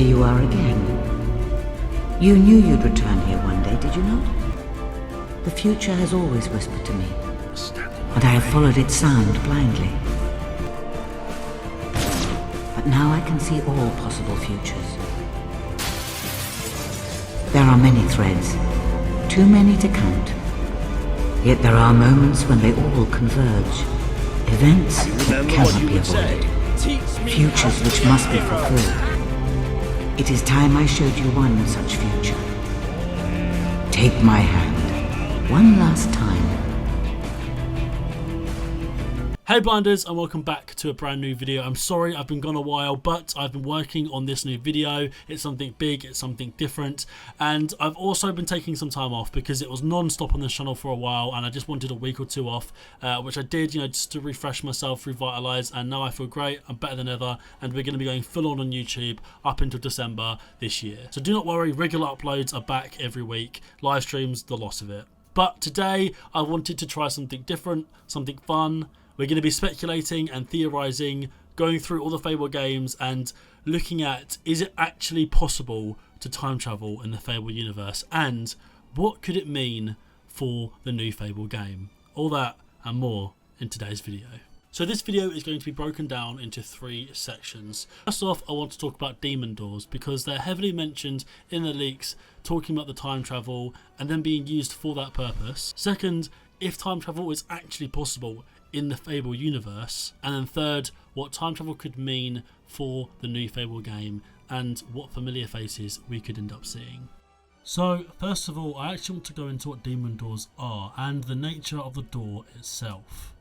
here you are again. You knew you'd return here one day, did you not? The future has always whispered to me, and I have followed its sound blindly. But now I can see all possible futures. There are many threads, too many to count. Yet there are moments when they all converge. Events that cannot be avoided. Futures which must be fulfilled. It is time I showed you one such future. Take my hand, one last time. Hey Blinders, and welcome back to a brand new video. I'm sorry I've been gone a while, but I've been working on this new video. It's something big, it's something different, and I've also been taking some time off because it was non-stop on this channel for a while and I just wanted a week or two off, which I did, just to refresh myself, revitalise, and now I feel great. I'm better than ever, and we're going to be going full on YouTube up until December this year. So do not worry, regular uploads are back every week. Live streams, the loss of it. But today I wanted to try something different, something fun. We're going to be speculating and theorising, going through all the Fable games and looking at, is it actually possible to time travel in the Fable universe, and what could it mean for the new Fable game? All that and more in today's video. So this video is going to be broken down into 3 sections. First off, I want to talk about demon doors because they're heavily mentioned in the leaks, talking about the time travel and then being used for that purpose. Second, if time travel is actually possible in the Fable universe. And then third, what time travel could mean for the new Fable game and what familiar faces we could end up seeing. So first of all, I actually want to go into what demon doors are and the nature of the door itself.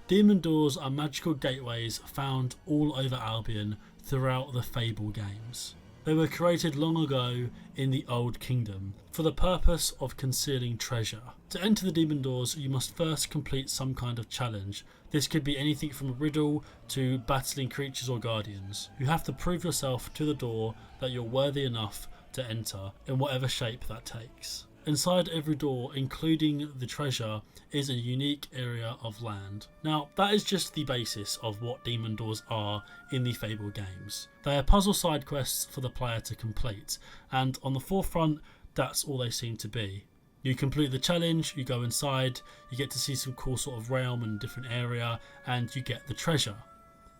Demon doors are magical gateways found all over Albion throughout the Fable games. They were created long ago in the Old Kingdom for the purpose of concealing treasure. To enter the demon doors, you must first complete some kind of challenge. This could be anything from a riddle to battling creatures or guardians. You have to prove yourself to the door that you're worthy enough to enter in whatever shape that takes. Inside every door, including the treasure, is a unique area of land. Now, that is just the basis of what demon doors are in the Fable games. They are puzzle side quests for the player to complete, and on the forefront, that's all they seem to be. You complete the challenge, you go inside, you get to see some cool sort of realm and different area, and you get the treasure.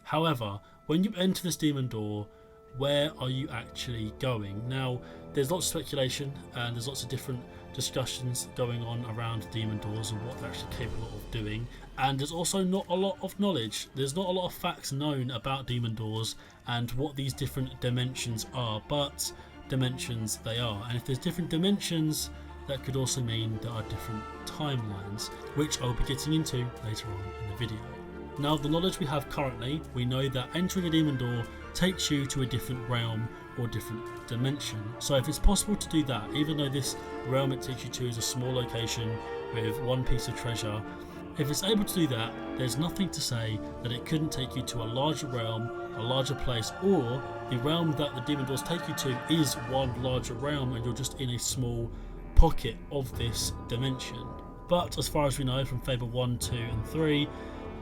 However, when you enter this demon door, where are you actually going? Now, there's lots of speculation and there's lots of different discussions going on around demon doors and what they're actually capable of doing, and there's also not a lot of knowledge. There's not a lot of facts known about demon doors and what these different dimensions are, but dimensions they are. And if there's different dimensions, that could also mean there are different timelines, which I'll be getting into later on in the video. Now, the knowledge we have currently, we know that entering a demon door takes you to a different realm or different dimension. So if it's possible to do that, even though this realm it takes you to is a small location with one piece of treasure, if it's able to do that, there's nothing to say that it couldn't take you to a larger realm, a larger place, or the realm that the demon doors take you to is one larger realm and you're just in a small pocket of this dimension. But as far as we know from Fable 1, 2 and 3,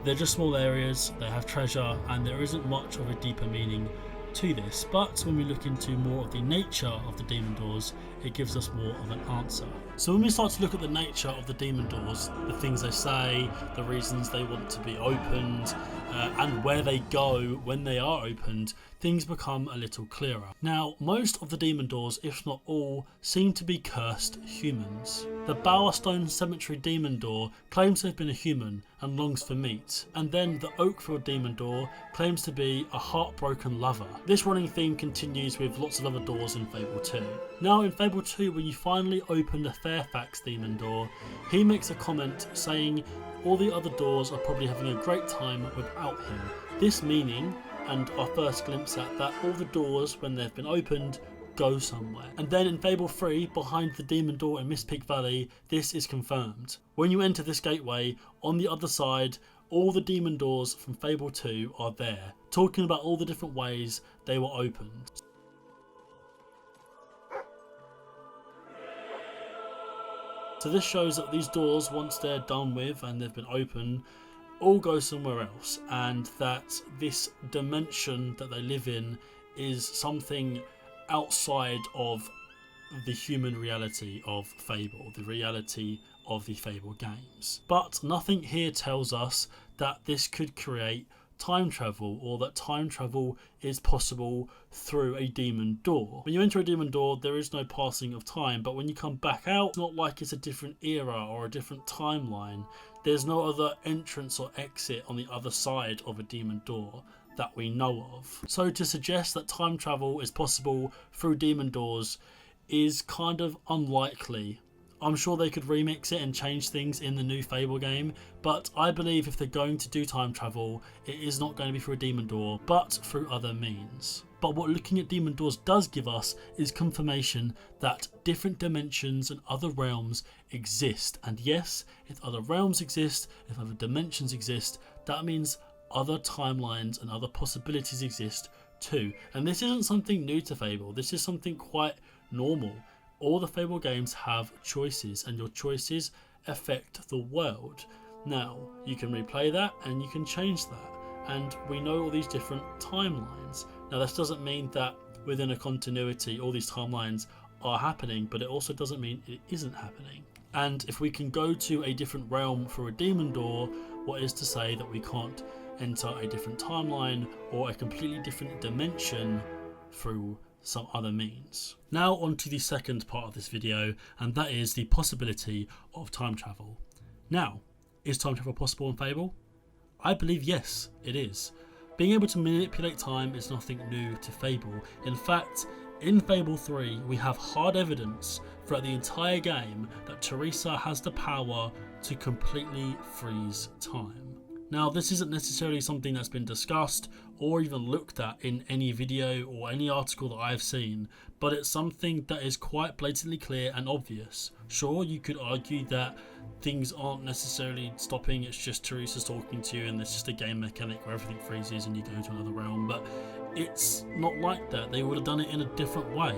they're just small areas, they have treasure, and there isn't much of a deeper meaning to this. But when we look into more of the nature of the demon doors, it gives us more of an answer. So when we start to look at the nature of the demon doors, the things they say, the reasons they want to be opened, and where they go when they are opened, things become a little clearer. Now, most of the demon doors, if not all, seem to be cursed humans. The Bowerstone Cemetery demon door claims to have been a human and longs for meat, and then the Oakfield demon door claims to be a heartbroken lover. This running theme continues with lots of other doors in Fable 2. Now in Fable 2, when you finally open the Fairfax demon door, he makes a comment saying all the other doors are probably having a great time without him. This meaning, and our first glimpse at that, all the doors, when they've been opened, go somewhere. And then in Fable 3, behind the demon door in Mistpeak Valley, this is confirmed. When you enter this gateway, on the other side, all the demon doors from Fable 2 are there, talking about all the different ways they were opened. So this shows that these doors, once they're done with and they've been opened, all go somewhere else, and that this dimension that they live in is something outside of the human reality of Fable, the reality of the Fable games. But nothing here tells us that this could create time travel, or that time travel is possible through a demon door. When you enter a demon door, there is no passing of time, but when you come back out, it's not like it's a different era or a different timeline. There's no other entrance or exit on the other side of a demon door that we know of. So to suggest that time travel is possible through demon doors is kind of unlikely. I'm sure they could remix it and change things in the new Fable game, but I believe if they're going to do time travel, it is not going to be through a demon door, but through other means. But what looking at demon doors does give us is confirmation that different dimensions and other realms exist. And yes, if other realms exist, if other dimensions exist, that means other timelines and other possibilities exist too. And this isn't something new to Fable, this is something quite normal. All the Fable games have choices, and your choices affect the world. Now, you can replay that and you can change that, and we know all these different timelines. Now, this doesn't mean that within a continuity all these timelines are happening, but it also doesn't mean it isn't happening. And if we can go to a different realm through a demon door, what is to say that we can't enter a different timeline or a completely different dimension through some other means? Now on to the second part of this video, and that is the possibility of time travel. Now, is time travel possible in Fable? I believe yes, it is. Being able to manipulate time is nothing new to Fable. In fact, in Fable 3 we have hard evidence throughout the entire game that Teresa has the power to completely freeze time. Now, this isn't necessarily something that's been discussed or even looked at in any video or any article that I've seen, but it's something that is quite blatantly clear and obvious. Sure, you could argue that things aren't necessarily stopping, it's just Teresa's talking to you and it's just a game mechanic where everything freezes and you go to another realm, but it's not like that. They would have done it in a different way.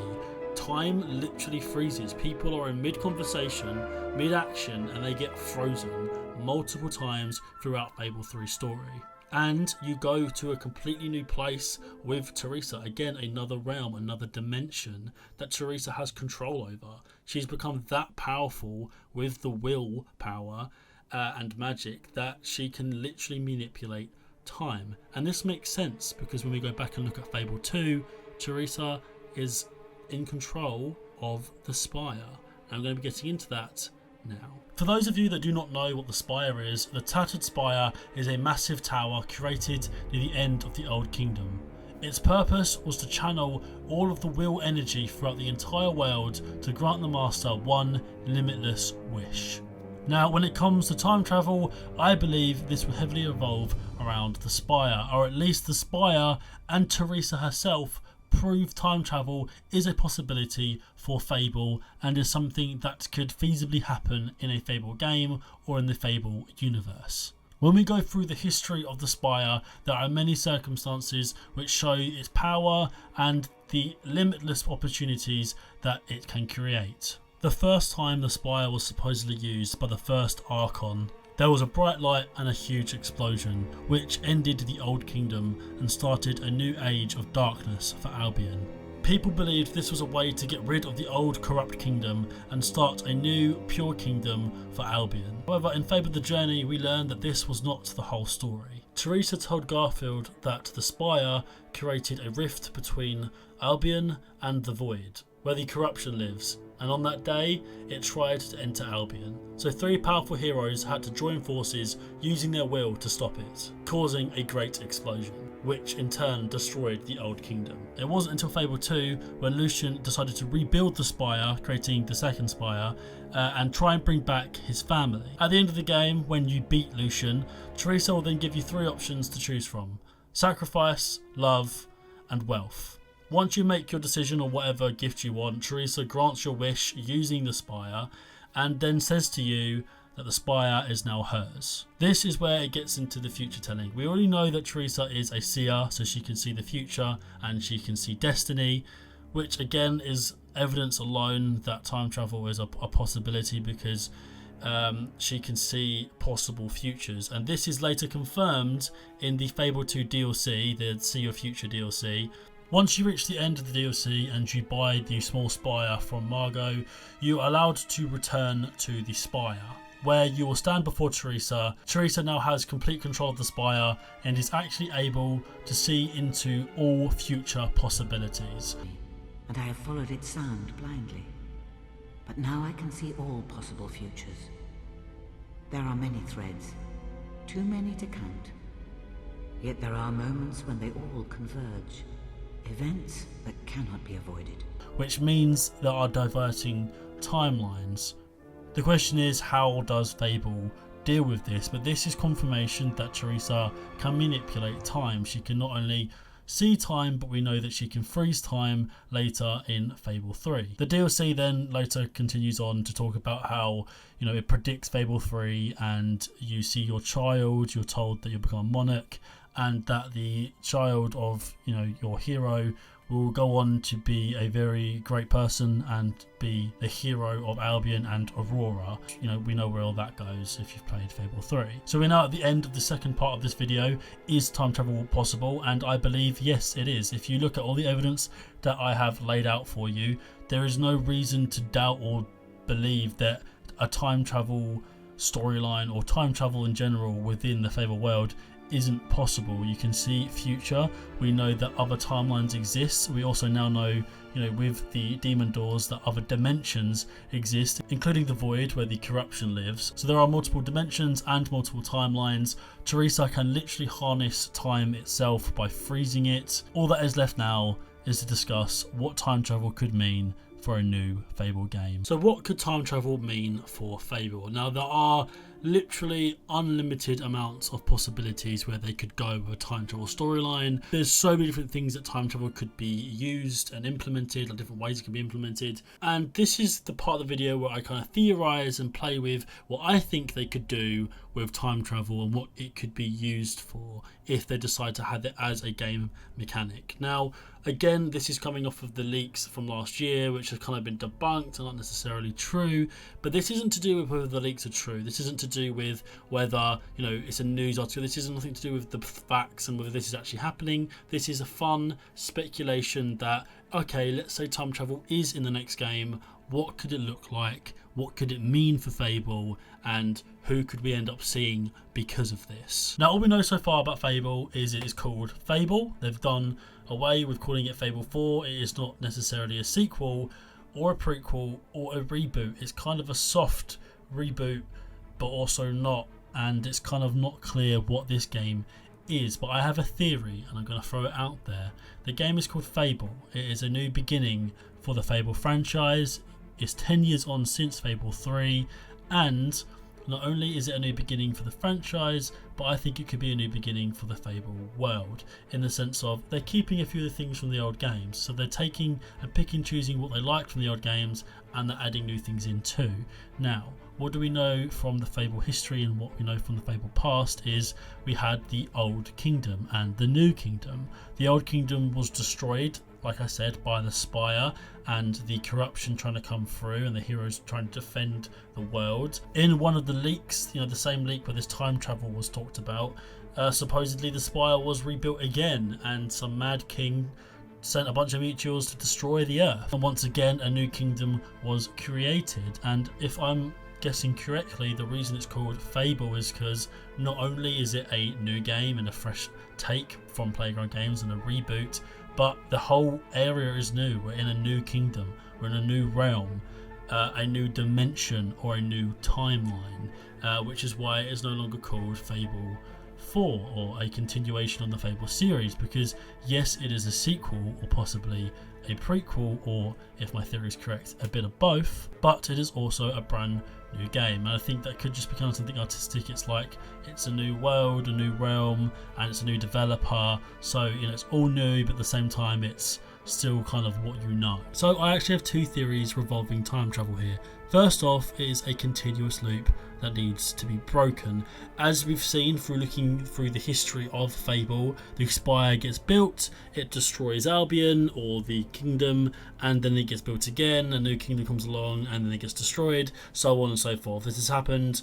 Time literally freezes. People are in mid-conversation, mid-action, and they get frozen multiple times throughout Fable 3's story. And you go to a completely new place with Teresa. Again, another realm, another dimension that Teresa has control over. She's become that powerful with the will power and magic that she can literally manipulate time. And this makes sense because when we go back and look at Fable 2, Teresa is in control of the Spire. And I'm going to be getting into that now. For those of you that do not know what the Spire is, the Tattered Spire is a massive tower created near the end of the Old Kingdom. Its purpose was to channel all of the will energy throughout the entire world to grant the Master one limitless wish. Now, when it comes to time travel, I believe this will heavily revolve around the Spire, or at least the Spire and Teresa herself prove time travel is a possibility for Fable and is something that could feasibly happen in a Fable game or in the Fable universe. When we go through the history of the Spire, there are many circumstances which show its power and the limitless opportunities that it can create. The first time the Spire was supposedly used by the first Archon, there was a bright light and a huge explosion, which ended the Old Kingdom and started a new age of darkness for Albion. People believed this was a way to get rid of the old corrupt kingdom and start a new pure kingdom for Albion. However, in Fable the Journey we learned that this was not the whole story. Teresa told Garfield that the Spire created a rift between Albion and the Void, where the corruption lives, and on that day it tried to enter Albion. So three powerful heroes had to join forces using their will to stop it, causing a great explosion, which in turn destroyed the Old Kingdom. It wasn't until Fable 2 when Lucian decided to rebuild the Spire, creating the second Spire, and try and bring back his family. At the end of the game, when you beat Lucian, Teresa will then give you three options to choose from: sacrifice, love, and wealth. Once you make your decision on whatever gift you want, Teresa grants your wish using the Spire and then says to you that the Spire is now hers. This is where it gets into the future telling. We already know that Teresa is a seer, so she can see the future and she can see destiny, which again is evidence alone that time travel is a possibility, because she can see possible futures, and this is later confirmed in the Fable 2 DLC, the See Your Future DLC, Once you reach the end of the DLC and you buy the small Spire from Margot, you are allowed to return to the Spire, where you will stand before Teresa. Teresa now has complete control of the Spire and is actually able to see into all future possibilities. And I have followed its sound blindly. But now I can see all possible futures. There are many threads, too many to count. Yet there are moments when they all converge. Events that cannot be avoided. Which means there are diverting timelines. The question is, how does Fable deal with this? But this is confirmation that Teresa can manipulate time. She can not only see time, but we know that she can freeze time later in Fable 3. The DLC then later continues on to talk about how, it predicts Fable 3, and you see your child, you're told that you'll become a monarch, and that the child of your hero will go on to be a very great person and be the hero of Albion and Aurora. We know where all that goes if you've played Fable 3. So we're now at the end of the second part of this video. Is time travel possible? And I believe yes, it is. If you look at all the evidence that I have laid out for you, there is no reason to doubt or believe that a time travel storyline or time travel in general within the Fable world isn't possible. You can see future. We know that other timelines exist. We also now know, with the demon doors, that other dimensions exist, including the void where the corruption lives. So there are multiple dimensions and multiple timelines. Teresa can literally harness time itself by freezing it. All that is left now is to discuss what time travel could mean for a new Fable game. So what could time travel mean for Fable? Now there are literally unlimited amounts of possibilities where they could go with a time travel storyline. There's so many different things that time travel could be used and implemented, like different ways it can be implemented. And this is the part of the video where I kind of theorize and play with what I think they could do with time travel and what it could be used for if they decide to have it as a game mechanic. Now, again, this is coming off of the leaks from last year, which have kind of been debunked and not necessarily true, but this isn't to do with whether the leaks are true. This isn't to do with whether it's a news article. This has nothing to do with the facts and whether this is actually happening. This is a fun speculation that, okay, let's say time travel is in the next game. What could it look like? What could it mean for Fable? And who could we end up seeing because of this? Now, all we know so far about Fable is it is called Fable. They've done away with calling it Fable 4. It is not necessarily a sequel or a prequel or a reboot. It's kind of a soft reboot, but also not. And it's kind of not clear what this game is. But I have a theory, and I'm going to throw it out there. The game is called Fable. It is a new beginning for the Fable franchise. It's 10 years on since Fable 3, and not only is it a new beginning for the franchise, but I think it could be a new beginning for the Fable world, in the sense of they're keeping a few of the things from the old games. So they're taking and picking and choosing what they liked from the old games, and they're adding new things in too. Now, what do we know from the Fable history and what we know from the Fable past is we had the Old Kingdom and the New Kingdom. The Old Kingdom was destroyed, like I said, by the Spire and the corruption trying to come through and the heroes trying to defend the world. In one of the leaks, the same leak where this time travel was talked about, supposedly the Spire was rebuilt again and some mad king sent a bunch of meteors to destroy the earth. And once again, a new kingdom was created. And if I'm guessing correctly, the reason it's called Fable is because not only is it a new game and a fresh take from Playground Games and a reboot, but the whole area is new. We're in a new kingdom, we're in a new realm, a new dimension or a new timeline, which is why it is no longer called Fable 4 or a continuation on the Fable series, because yes, it is a sequel or possibly a prequel, or if my theory is correct, a bit of both, but it is also a brand new game. And I think that could just become something artistic. It's like it's a new world, a new realm, and it's a new developer, so it's all new, but at the same time it's still kind of what you know. So I actually have two theories revolving time travel here. First off, it is a continuous loop that needs to be broken. As we've seen through looking through the history of Fable, the Spire gets built, it destroys Albion or the kingdom, and then it gets built again, a new kingdom comes along, and then it gets destroyed, so on and so forth. This has happened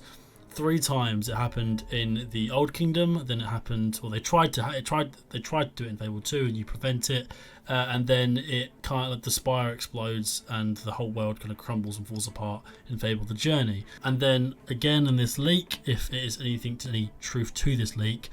3 times. It happened in the Old Kingdom, then it happened, or they tried to do it in Fable 2 and you prevent it, and then it kind of like the Spire explodes and the whole world kind of crumbles and falls apart in Fable the Journey. And then again in this leak, if it is any truth to this leak,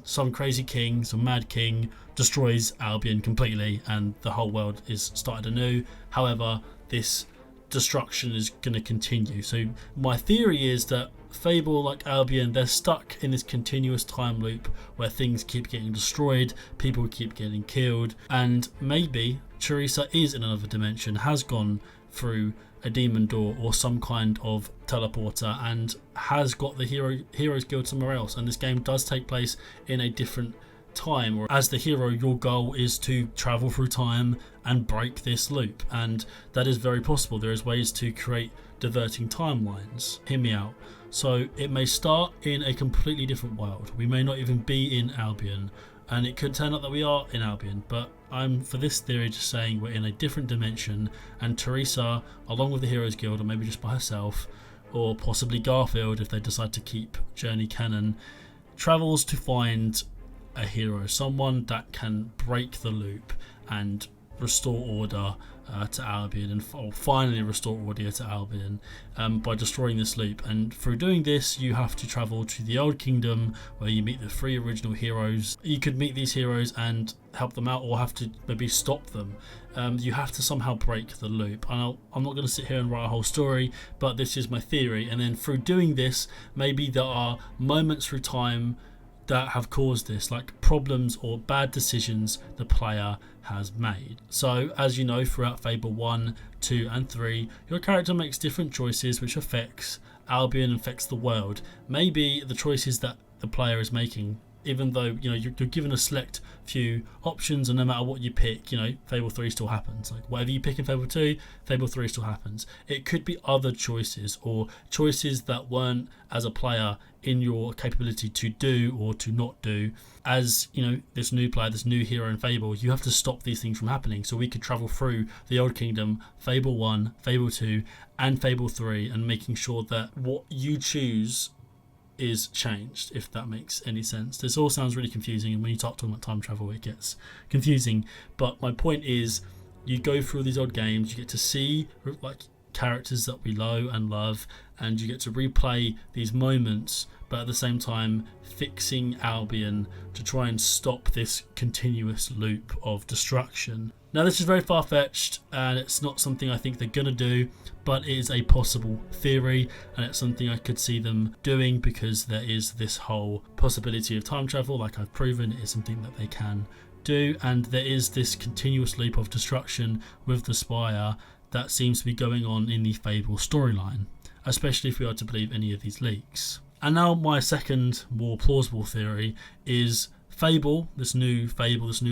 some crazy king, some mad king destroys Albion completely and the whole world is started anew. However, this destruction is going to continue. So my theory is that Fable, like Albion, they're stuck in this continuous time loop where things keep getting destroyed, people keep getting killed, and maybe Teresa is in another dimension, has gone through a demon door or some kind of teleporter and has got the Heroes Guild somewhere else, and this game does take place in a different time, or as the hero your goal is to travel through time and break this loop, and that is very possible. There is ways to create diverting timelines. Hear me out. So it may start in a completely different world. We may not even be in Albion, and it could turn out that we are in Albion, but I'm, for this theory, just saying we're in a different dimension, and Teresa, along with the Heroes Guild, or maybe just by herself, or possibly Garfield if they decide to keep Journey canon, travels to find a hero, someone that can break the loop and restore order to Albion, and finally restore order to Albion by destroying this loop. And through doing this, you have to travel to the Old Kingdom where you meet the 3 original heroes. You could meet these heroes and help them out, or have to maybe stop them. You have to somehow break the loop. I'm not going to sit here and write a whole story, but this is my theory. And then through doing this, maybe there are moments through time that have caused this, like problems or bad decisions the player has made. So as you know, throughout Fable 1, 2 and 3, your character makes different choices which affects Albion, affects the world. Maybe the choices that the player is making, even though you're given a select few options, and no matter what you pick, Fable 3 still happens. Like whatever you pick in Fable 2, Fable 3 still happens. It could be other choices, or choices that weren't, as a player, in your capability to do or to not do. As this new player, this new hero in Fable, you have to stop these things from happening. So we could travel through the Old Kingdom, Fable 1, Fable 2 and Fable 3, and making sure that what you choose is changed, if that makes any sense. This all sounds really confusing, and when you start talking about time travel it gets confusing, but my point is, you go through these old games, you get to see like characters that we know and love, and you get to replay these moments, but at the same time fixing Albion to try and stop this continuous loop of destruction. Now this is very far-fetched, and it's not something I think they're gonna do, but it is a possible theory, and it's something I could see them doing, because there is this whole possibility of time travel. Like I've proven, it is something that they can do, and there is this continuous loop of destruction with the Spire that seems to be going on in the Fable storyline, especially if we are to believe any of these leaks. And now my second, more plausible theory is Fable, this new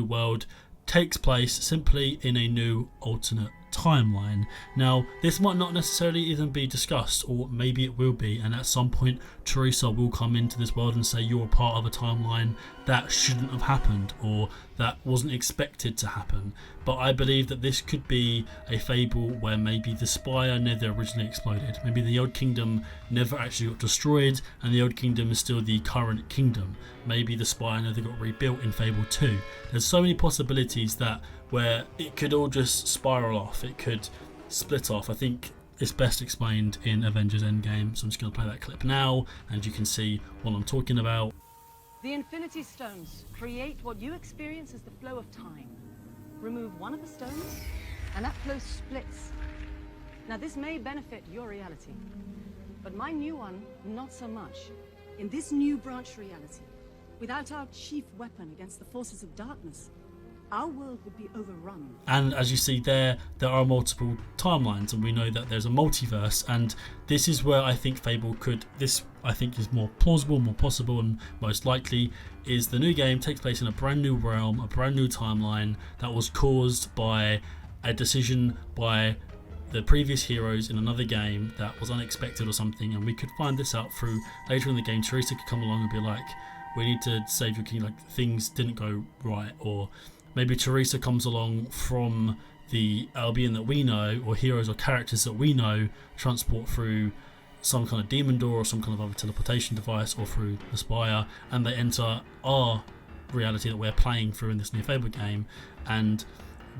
world, takes place simply in a new alternate timeline. Now this might not necessarily even be discussed, or maybe it will be, and at some point Teresa will come into this world and say you're a part of a timeline that shouldn't have happened, or that wasn't expected to happen. But I believe that this could be a Fable where maybe the Spire never originally exploded, maybe the Old Kingdom never actually got destroyed and the Old Kingdom is still the current kingdom. Maybe the Spire never got rebuilt in Fable 2. There's so many possibilities that where it could all just spiral off, it could split off. I think it's best explained in Avengers Endgame, so I'm just going to play that clip now and you can see what I'm talking about. The Infinity Stones create what you experience as the flow of time. Remove one of the stones, and that flow splits. Now this may benefit your reality, but my new one, not so much. In this new branch reality, without our chief weapon against the forces of darkness, our world would be overrun. And as you see there are multiple timelines, and we know that there's a multiverse, and this is where I think Fable could, this I think is more plausible, more possible, and most likely is the new game takes place in a brand new realm, a brand new timeline that was caused by a decision by the previous heroes in another game that was unexpected or something, and we could find this out through later in the game. Teresa could come along and be like, we need to save your king, like things didn't go right, or maybe Teresa comes along from the Albion that we know, or heroes or characters that we know transport through some kind of demon door or some kind of other teleportation device, or through the Spire, and they enter our reality that we're playing through in this new Fable game, and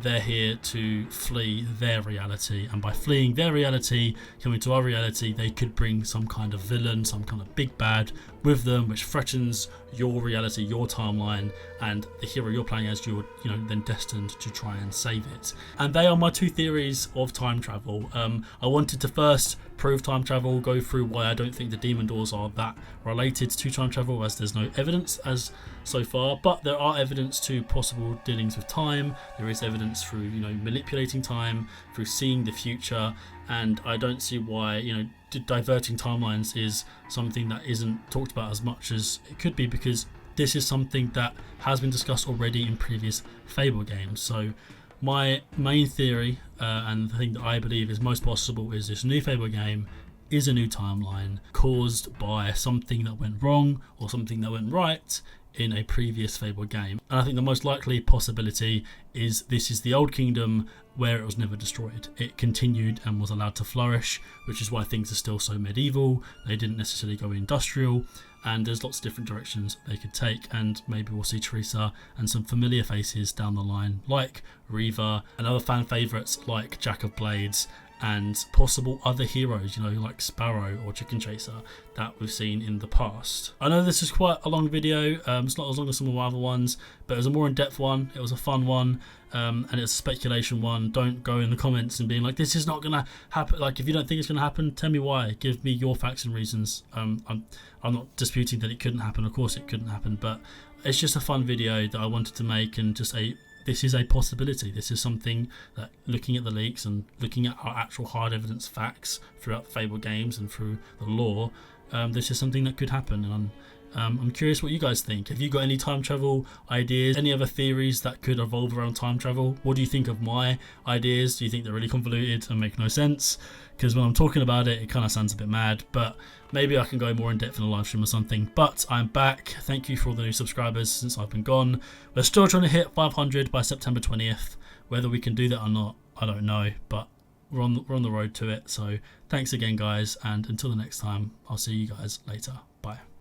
they're here to flee their reality, and by fleeing their reality, coming to our reality, they could bring some kind of villain, some kind of big bad with them, which threatens your reality, your timeline, and the hero you're playing as, you're then destined to try and save it. And they are my two theories of time travel. I wanted to first prove time travel, go through why I don't think the demon doors are that related to time travel, as there's no evidence as so far, but there are evidence to possible dealings with time. There is evidence through manipulating time, through seeing the future, and I don't see why diverting timelines is something that isn't talked about as much as it could be, because this is something that has been discussed already in previous Fable games. So my main theory, and the thing that I believe is most possible, is this new Fable game is a new timeline caused by something that went wrong or something that went right in a previous Fable game. And I think the most likely possibility is this is the old kingdom where it was never destroyed. It continued and was allowed to flourish, which is why things are still so medieval. They didn't necessarily go industrial, and there's lots of different directions they could take, and maybe we'll see Teresa and some familiar faces down the line like Reva and other fan favourites like Jack of Blades, and possible other heroes, like Sparrow or Chicken Chaser that we've seen in the past. I know this is quite a long video, it's not as long as some of my other ones, but it was a more in-depth one, it was a fun one, and it's a speculation one. Don't go in the comments and being like, this is not gonna happen. Like, if you don't think it's gonna happen, tell me why, give me your facts and reasons. I'm not disputing that it couldn't happen, of course it couldn't happen, but it's just a fun video that I wanted to make, and just this is a possibility. This is something that, looking at the leaks and looking at our actual hard evidence facts throughout the Fable games and through the lore, this is something that could happen. And I'm curious what you guys think. Have you got any time travel ideas? Any other theories that could evolve around time travel? What do you think of my ideas? Do you think they're really convoluted and make no sense? Because when I'm talking about it, it kind of sounds a bit mad, but maybe I can go more in depth in a live stream or something. But I'm back. Thank you for all the new subscribers since I've been gone. We're still trying to hit 500 by September 20th. Whether we can do that or not, I don't know, but we're on the road to it. So thanks again, guys, and until the next time, I'll see you guys later. Bye.